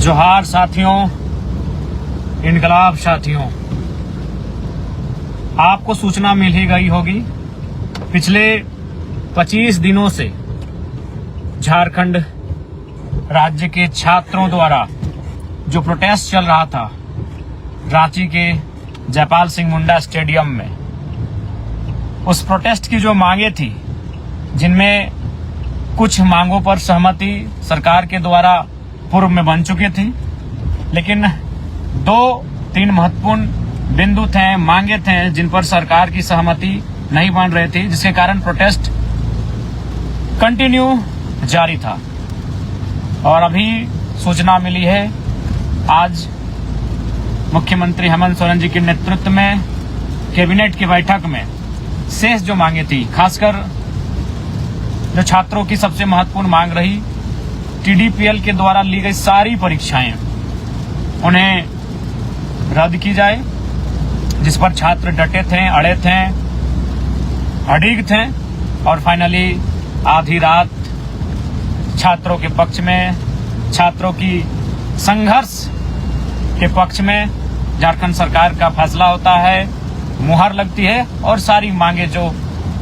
जोहार साथियों, इनकलाब साथियों, आपको सूचना मिल ही गई होगी। पिछले 25 दिनों से झारखंड राज्य के छात्रों द्वारा जो प्रोटेस्ट चल रहा था रांची के जयपाल सिंह मुंडा स्टेडियम में, उस प्रोटेस्ट की जो मांगे थी, जिनमें कुछ मांगों पर सहमति सरकार के द्वारा पूर्व में बन चुकी थी, लेकिन 2-3 महत्वपूर्ण बिंदु थे, मांगे थे, जिन पर सरकार की सहमति नहीं बन रही थी, जिसके कारण प्रोटेस्ट कंटिन्यू जारी था। और अभी सूचना मिली है, आज मुख्यमंत्री हेमंत सोरेन जी के नेतृत्व में कैबिनेट की बैठक में शेष जो मांगे थी, खासकर जो छात्रों की सबसे महत्वपूर्ण मांग रही, टीडीपीएल के द्वारा ली गई सारी परीक्षाएं उन्हें रद्द की जाए, जिस पर छात्र डटे थे, अड़े थे, अडिग थे। और फाइनली आधी रात छात्रों के पक्ष में, छात्रों की संघर्ष के पक्ष में झारखंड सरकार का फैसला होता है, मुहर लगती है और सारी मांगे जो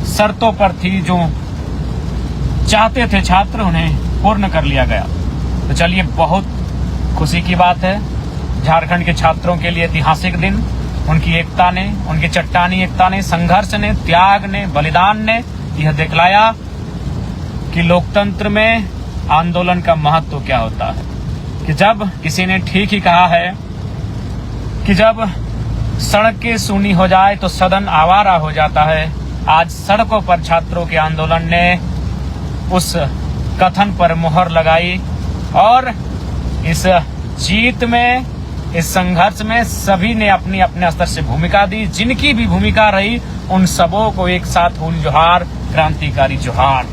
शर्तों पर थी, जो चाहते थे छात्र, उन्हें पूर्ण कर लिया गया। तो चलिए, बहुत खुशी की बात है। झारखंड के छात्रों के लिए ऐतिहासिक दिन, उनकी एकता ने, उनकी चट्टानी एकता ने, संघर्ष ने, त्याग ने, बलिदान ने यह दिखलाया कि लोकतंत्र में आंदोलन का महत्व क्या होता है। कि जब किसी ने ठीक ही कहा है कि जब सड़कें सूनी हो जाए तो सदन आवारा हो जाता है। आज सड़कों पर छात्रों के आंदोलन ने उस कथन पर मुहर लगाई और इस जीत में, इस संघर्ष में सभी ने अपनी अपने स्तर से भूमिका दी। जिनकी भी भूमिका रही, उन सबों को एक साथ हुल जोहार, क्रांतिकारी जोहार।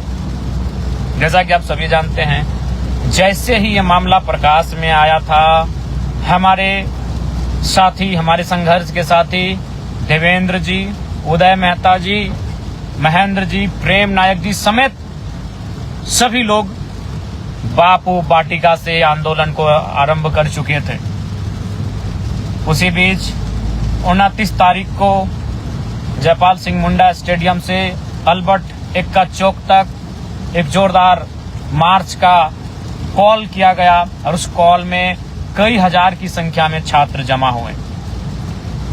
जैसा कि आप सभी जानते हैं, जैसे ही ये मामला प्रकाश में आया था, हमारे साथी, हमारे संघर्ष के साथी देवेंद्र जी, उदय मेहता जी, महेंद्र जी, प्रेम नायक जी समेत सभी लोग बापू वाटिका से आंदोलन को आरंभ कर चुके थे। उसी बीच 29 तारीख को जयपाल सिंह मुंडा स्टेडियम से अल्बर्ट एक्का चौक तक एक जोरदार मार्च का कॉल किया गया और उस कॉल में कई हजार की संख्या में छात्र जमा हुए।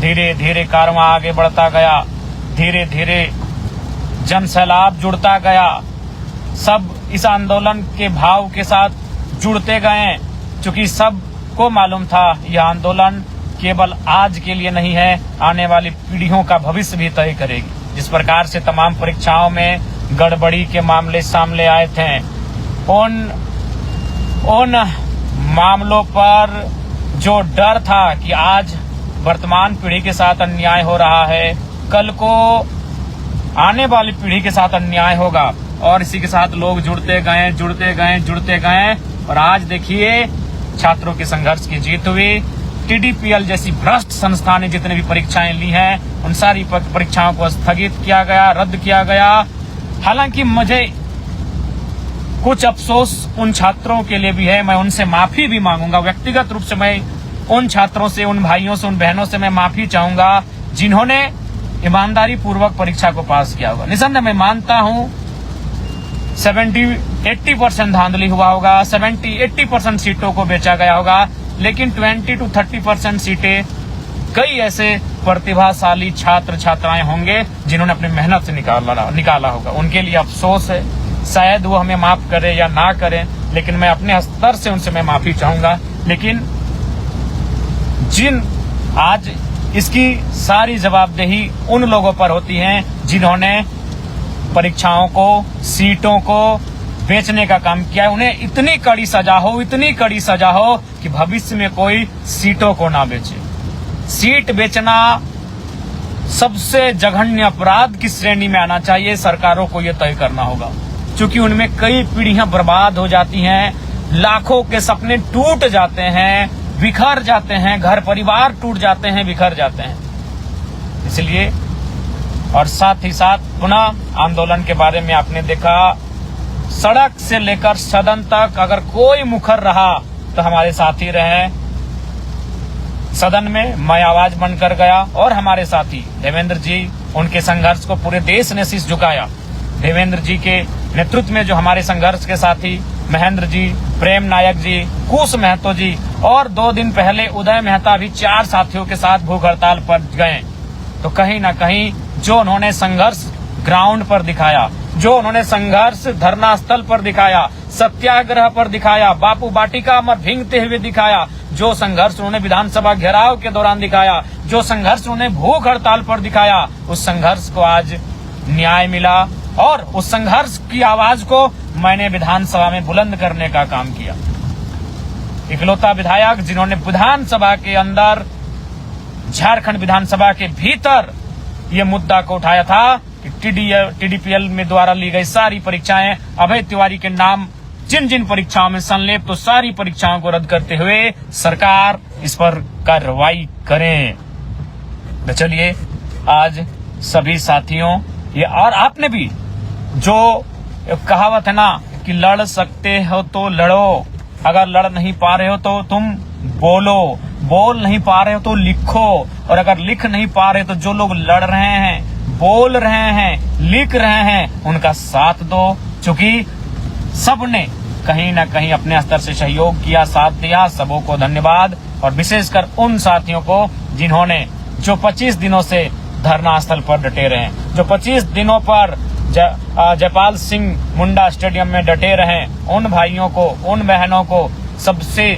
धीरे धीरे कारवां आगे बढ़ता गया, धीरे धीरे जनसैलाब जुड़ता गया। सब इस आंदोलन के भाव के साथ जुड़ते गए, क्योंकि सबको मालूम था यह आंदोलन केवल आज के लिए नहीं है, आने वाली पीढ़ियों का भविष्य भी तय करेगी। जिस प्रकार से तमाम परीक्षाओं में गड़बड़ी के मामले सामने आए थे, उन मामलों पर जो डर था कि आज वर्तमान पीढ़ी के साथ अन्याय हो रहा है, कल को आने वाली पीढ़ी के साथ अन्याय होगा, और इसी के साथ लोग जुड़ते गए और आज देखिए छात्रों के संघर्ष की जीत हुई। टीडीपीएल जैसी भ्रष्ट संस्था ने जितने भी परीक्षाएं ली हैं, उन सारी परीक्षाओं को स्थगित किया गया, रद्द किया गया। हालांकि मुझे कुछ अफसोस उन छात्रों के लिए भी है, मैं उनसे माफी भी मांगूंगा। व्यक्तिगत रूप से मैं उन छात्रोरों से, उन भाइयों से, उन बहनों से मैं माफी चाहूंगा जिन्होंने ईमानदारी पूर्वक परीक्षा को पास किया होगा। निसंदेह मैं मानता हूं 70-80% धांधली हुआ होगा, 70-80% सीटों को बेचा गया होगा, लेकिन 20-30% सीटें कई ऐसे प्रतिभाशाली छात्र छात्राएं होंगे जिन्होंने अपनी मेहनत से निकाला होगा। उनके लिए अफसोस है, शायद वो हमें माफ करे या ना करें, लेकिन मैं अपने स्तर से उनसे मैं माफी चाहूंगा। लेकिन जिन आज इसकी सारी जवाबदेही उन लोगों पर होती है जिन्होंने परीक्षाओं को, सीटों को बेचने का काम किया है। उन्हें इतनी कड़ी सजा हो कि भविष्य में कोई सीटों को ना बेचे। सीट बेचना सबसे जघन्य अपराध की श्रेणी में आना चाहिए। सरकारों को यह तय करना होगा, क्योंकि उनमें कई पीढ़ियां बर्बाद हो जाती हैं, लाखों के सपने टूट जाते हैं, बिखर जाते हैं, घर परिवार टूट जाते हैं, बिखर जाते हैं। इसलिए और साथ ही साथ पुनः आंदोलन के बारे में आपने देखा, सड़क से लेकर सदन तक अगर कोई मुखर रहा वक्त हमारे साथी रहे सदन में, मैं आवाज बनकर गया और हमारे साथी देवेंद्र जी, उनके संघर्ष को पूरे देश ने शीश झुकाया। देवेंद्र जी के नेतृत्व में जो हमारे संघर्ष के साथी महेंद्र जी, प्रेम नायक जी, कुश महतो जी और 2 दिन पहले उदय मेहता भी 4 साथियों के साथ भूख हड़ताल पर गए। तो कहीं ना कहीं जो उन्होंने संघर्ष ग्राउंड पर दिखाया, जो उन्होंने संघर्ष धरना स्थल पर दिखाया, सत्याग्रह पर दिखाया, बापू वाटिका में भींगते हुए दिखाया, जो संघर्ष उन्होंने विधानसभा घेराव के दौरान दिखाया, जो संघर्ष उन्होंने भूख हड़ताल पर दिखाया, उस संघर्ष को आज न्याय मिला और उस संघर्ष की आवाज को मैंने विधानसभा में बुलंद करने का काम किया। इकलौता विधायक जिन्होंने विधानसभा के अंदर, झारखंड विधानसभा के भीतर ये मुद्दा को उठाया था कि TDPL में द्वारा ली गई सारी परीक्षाएं, अभय तिवारी के नाम जिन जिन परीक्षाओं में संलिप्त, तो सारी परीक्षाओं को रद्द करते हुए सरकार इस पर कार्रवाई करे। तो चलिए आज सभी साथियों ये, और आपने भी जो कहावत है ना कि लड़ सकते हो तो लड़ो, अगर लड़ नहीं पा रहे हो तो तुम बोलो, बोल नहीं पा रहे हो तो लिखो, और अगर लिख नहीं पा रहे तो जो लोग लड़ रहे हैं, बोल रहे हैं, लिख रहे हैं, उनका साथ दो। चूंकि सबने कहीं ना कहीं अपने स्तर से सहयोग किया, साथ दिया, सबों को धन्यवाद। और विशेषकर उन साथियों को जिन्होंने जो 25 दिनों से धरना स्थल पर डटे रहे, जो 25 दिनों पर जयपाल सिंह मुंडा स्टेडियम में डटे रहे, उन भाइयों को, उन बहनों को सबसे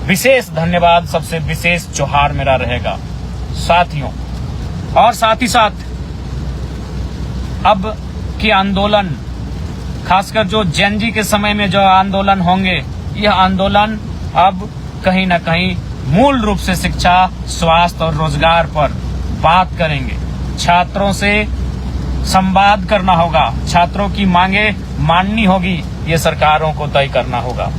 विशेष धन्यवाद, सबसे विशेष जोहार मेरा रहेगा साथियों। और साथ ही साथ अब के आंदोलन, खासकर जो जेनजी के समय में जो आंदोलन होंगे, यह आंदोलन अब कहीं ना कहीं मूल रूप से शिक्षा, स्वास्थ्य और रोजगार पर बात करेंगे। छात्रों से संवाद करना होगा, छात्रों की मांगे माननी होगी, ये सरकारों को तय करना होगा।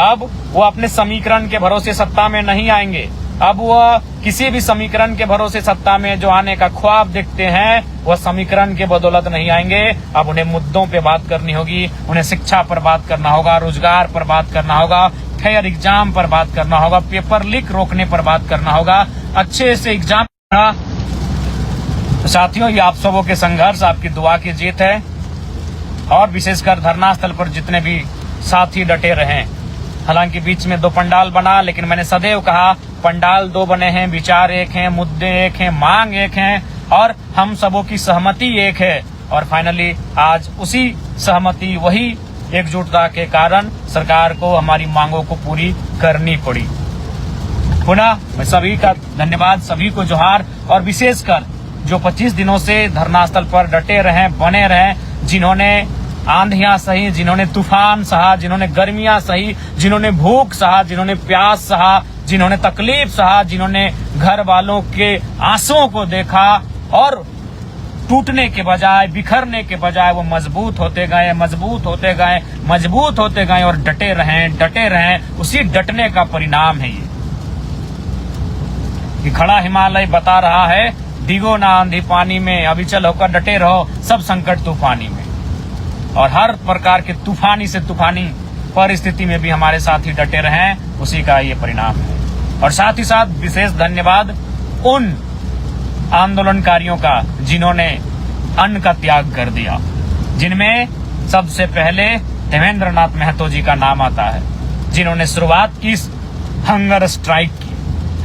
अब वो अपने समीकरण के भरोसे सत्ता में नहीं आएंगे, अब वह किसी भी समीकरण के भरोसे सत्ता में जो आने का ख्वाब देखते हैं, वह समीकरण के बदौलत नहीं आएंगे। अब उन्हें मुद्दों पे बात करनी होगी, उन्हें शिक्षा पर बात करना होगा, रोजगार पर बात करना होगा, फेयर एग्जाम पर बात करना होगा, पेपर लीक रोकने पर बात करना होगा, अच्छे से एग्जाम। तो साथियों, ये आप सबों के संघर्ष, आपकी दुआ की जीत है। और विशेषकर धरना स्थल पर जितने भी साथी डटे रहे, हालांकि बीच में 2 पंडाल बना, लेकिन मैंने सदैव कहा पंडाल 2 बने हैं, विचार एक हैं, मुद्दे एक हैं, मांग एक हैं, और हम सबों की सहमति एक है। और फाइनली आज उसी सहमति, वही एकजुटता के कारण सरकार को हमारी मांगों को पूरी करनी पड़ी। पुनः मैं सभी का धन्यवाद, सभी को जोहार। और विशेषकर जो 25 दिनों से धरना स्थल पर डटे रहे, बने रहे, जिन्होंने आंधियां सही, जिन्होंने तूफान सहा, जिन्होंने गर्मियां सही, जिन्होंने भूख सहा, जिन्होंने प्यास सहा, जिन्होंने तकलीफ सहा, जिन्होंने घर वालों के आंसुओं को देखा और टूटने के बजाय, बिखरने के बजाय वो मजबूत होते गए, मजबूत होते गए, मजबूत होते गए और डटे रहें। उसी डटने का परिणाम है ये खड़ा हिमालय बता रहा है, डिगो ना आंधी पानी में, अविचल होकर डटे रहो सब संकट तूफानी में। और हर प्रकार के तूफानी से तूफानी परिस्थिति में भी हमारे साथी डटे रहें, उसी का ये परिणाम है। और साथ ही साथ विशेष धन्यवाद उन आंदोलनकारियों का जिन्होंने अन्न का त्याग कर दिया, जिनमें सबसे पहले देवेंद्र नाथ महतो जी का नाम आता है, जिन्होंने शुरुआत की हंगर स्ट्राइक की।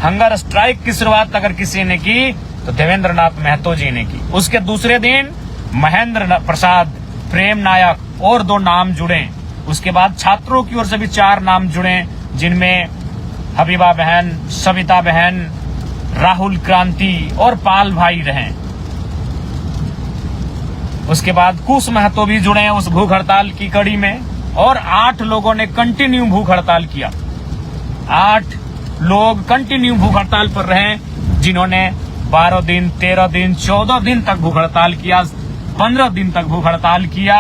हंगर स्ट्राइक की शुरुआत अगर किसी ने की तो देवेंद्र नाथ महतो जी ने की। उसके दूसरे दिन महेंद्र प्रसाद, प्रेम नायक और 2 नाम जुड़े। उसके बाद छात्रों की ओर से भी 4 नाम जुड़े, जिनमें हबीबा बहन, सविता बहन, राहुल क्रांति और पाल भाई रहे। उसके बाद कुश महतो भी जुड़े उस भूख हड़ताल की कड़ी में, और 8 लोगों ने कंटिन्यू भूख हड़ताल किया। 8 लोग कंटिन्यू भूख हड़ताल पर रहे, जिन्होंने 12 दिन, 13 दिन, 14 दिन तक भूख हड़ताल किया, 15 दिन तक भूख हड़ताल किया।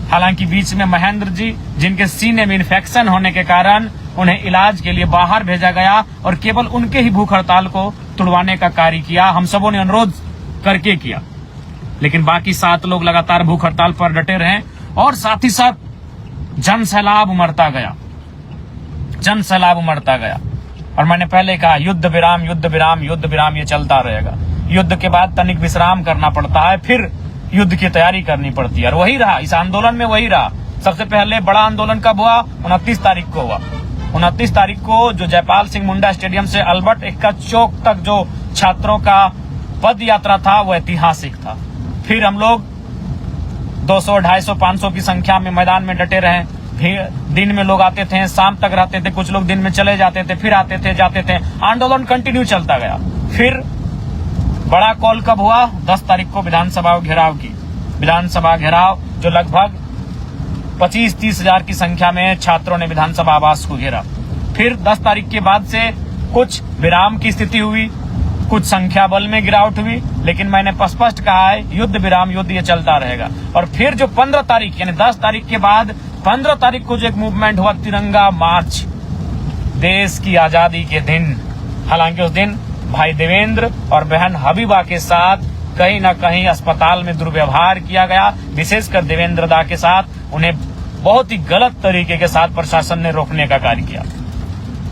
हालांकि बीच में महेंद्र जी, जिनके सीने में इन्फेक्शन होने के कारण उन्हें इलाज के लिए बाहर भेजा गया, और केवल उनके ही भूख हड़ताल को तुड़वाने का कार्य किया, हम सबों ने अनुरोध करके किया। लेकिन बाकी 7 लोग लगातार भूख हड़ताल पर डटे रहे, और साथ ही साथ जन सैलाब उमड़ता गया। जन सैलाब उमड़ता गया। और मैंने पहले कहा युद्ध विराम युद्ध विराम युद्ध विराम, ये चलता रहेगा। युद्ध के बाद तनिक विश्राम करना पड़ता है, फिर युद्ध की तैयारी करनी पड़ती है। और वही रहा इस आंदोलन में, वही रहा। सबसे पहले बड़ा आंदोलन कब हुआ? 29 तारीख को हुआ। 29 तारीख को जो जयपाल सिंह मुंडा स्टेडियम से अल्बर्ट एक्का चौक तक जो छात्रों का पद यात्रा था वो ऐतिहासिक था। फिर हम लोग 200, 250, 500 की संख्या में मैदान में डटे रहे। फिर दिन में लोग आते थे, शाम तक रहते थे, कुछ लोग दिन में चले जाते थे, फिर आते थे जाते थे, आंदोलन कंटिन्यू चलता गया। फिर बड़ा कॉल कब हुआ? 10 तारीख को विधानसभा घेराव की। विधानसभा घेराव जो लगभग 25-30 हजार की संख्या में छात्रों ने विधानसभा आवास को घेरा। फिर 10 तारीख के बाद से कुछ विराम की स्थिति हुई, कुछ संख्या बल में गिरावट हुई, लेकिन मैंने स्पष्ट कहा है युद्ध विराम युद्ध ये चलता रहेगा। और फिर जो 15 तारीख यानी 10 तारीख के बाद 15 तारीख को जो एक मूवमेंट हुआ, तिरंगा मार्च, देश की आजादी के दिन। हालांकि उस दिन भाई देवेंद्र और बहन हबीबा के साथ कहीं ना कहीं अस्पताल में दुर्व्यवहार किया गया, विशेषकर देवेंद्र दा के साथ। उन्हें बहुत ही गलत तरीके के साथ प्रशासन ने रोकने का कार्य किया।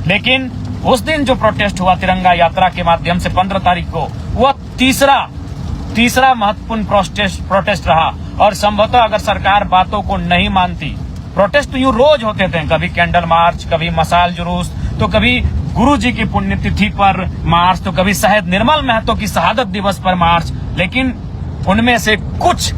लेकिन उस दिन जो प्रोटेस्ट हुआ तिरंगा यात्रा के माध्यम से 15 तारीख को, वह तीसरा महत्वपूर्ण प्रोटेस्ट रहा। और संभवतः अगर सरकार बातों को नहीं मानती, प्रोटेस्ट तो यूं रोज होते थे, कभी कैंडल मार्च, कभी मशाल जुलूस, तो कभी गुरु जी की पुण्यतिथि पर मार्च, तो कभी शहीद निर्मल महतो की शहादत दिवस पर मार्च। लेकिन उनमें से कुछ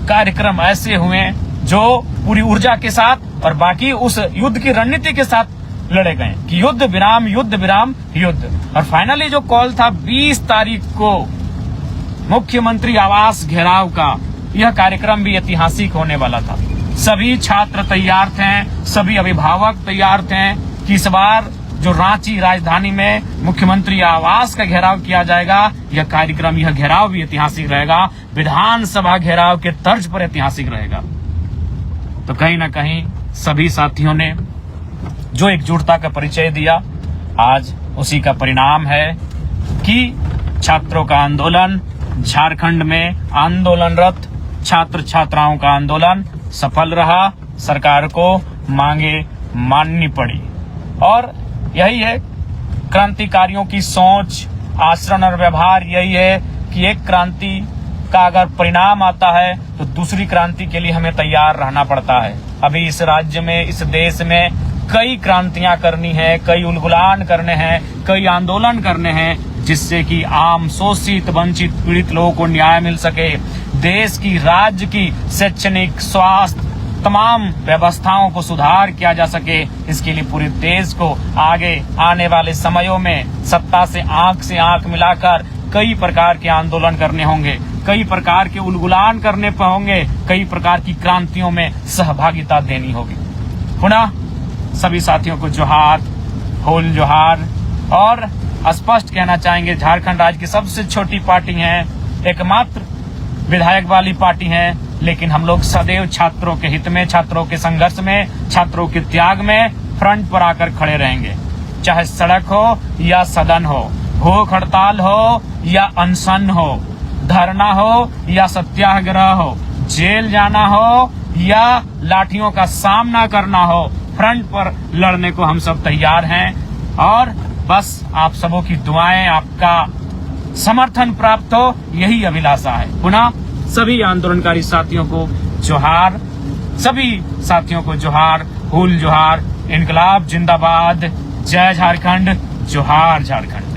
कार्यक्रम ऐसे हुए जो पूरी ऊर्जा के साथ और बाकी उस युद्ध की रणनीति के साथ लड़े गए कि युद्ध विराम युद्ध विराम युद्ध। और फाइनली जो कॉल था 20 तारीख को मुख्यमंत्री आवास घेराव का, यह कार्यक्रम भी ऐतिहासिक होने वाला था। सभी छात्र तैयार थे, सभी अभिभावक तैयार थे कि इस बार जो रांची राजधानी में मुख्यमंत्री आवास का घेराव किया जाएगा, यह कार्यक्रम, यह घेराव भी ऐतिहासिक रहेगा, विधानसभा घेराव के तर्ज पर ऐतिहासिक रहेगा। तो कहीं ना कहीं सभी साथियों ने जो एकजुटता का परिचय दिया, आज उसी का परिणाम है कि छात्रों का आंदोलन, झारखंड में आंदोलनरत छात्र छात्राओं का आंदोलन सफल रहा। सरकार को मांगे माननी पड़ी। और यही है क्रांतिकारियों की सोच, आचरण और व्यवहार। यही है कि एक क्रांति का अगर परिणाम आता है तो दूसरी क्रांति के लिए हमें तैयार रहना पड़ता है। अभी इस राज्य में, इस देश में कई क्रांतियां करनी है, कई उलगुलान करने हैं, कई आंदोलन करने हैं, जिससे कि आम शोषित वंचित पीड़ित लोगों को न्याय मिल सके। देश की, राज्य की शैक्षणिक, स्वास्थ्य, तमाम व्यवस्थाओं को सुधार किया जा सके। इसके लिए पूरे देश को आगे आने वाले समयों में सत्ता से आंख मिलाकर कई प्रकार के आंदोलन करने होंगे, कई प्रकार के उलगुलान करने पर होंगे, कई प्रकार की क्रांतियों में सहभागिता देनी होगी। पुनः सभी साथियों को जोहार, होल जोहार। और स्पष्ट कहना चाहेंगे, झारखंड राज्य की सबसे छोटी पार्टी है, एकमात्र विधायक वाली पार्टी है, लेकिन हम लोग सदैव छात्रों के हित में, छात्रों के संघर्ष में, छात्रों के त्याग में फ्रंट पर आकर खड़े रहेंगे। चाहे सड़क हो या सदन हो, भूख हड़ताल हो या अनशन हो, धरना हो या सत्याग्रह हो, जेल जाना हो या लाठियों का सामना करना हो, फ्रंट पर लड़ने को हम सब तैयार हैं। और बस आप सबों की दुआएं, आपका समर्थन प्राप्त हो, यही अभिलाषा है। पुनः सभी आंदोलनकारी साथियों को जोहार, सभी साथियों को जोहार, हुल जोहार, इनकलाब जिंदाबाद, जय झारखंड, जोहार झारखंड।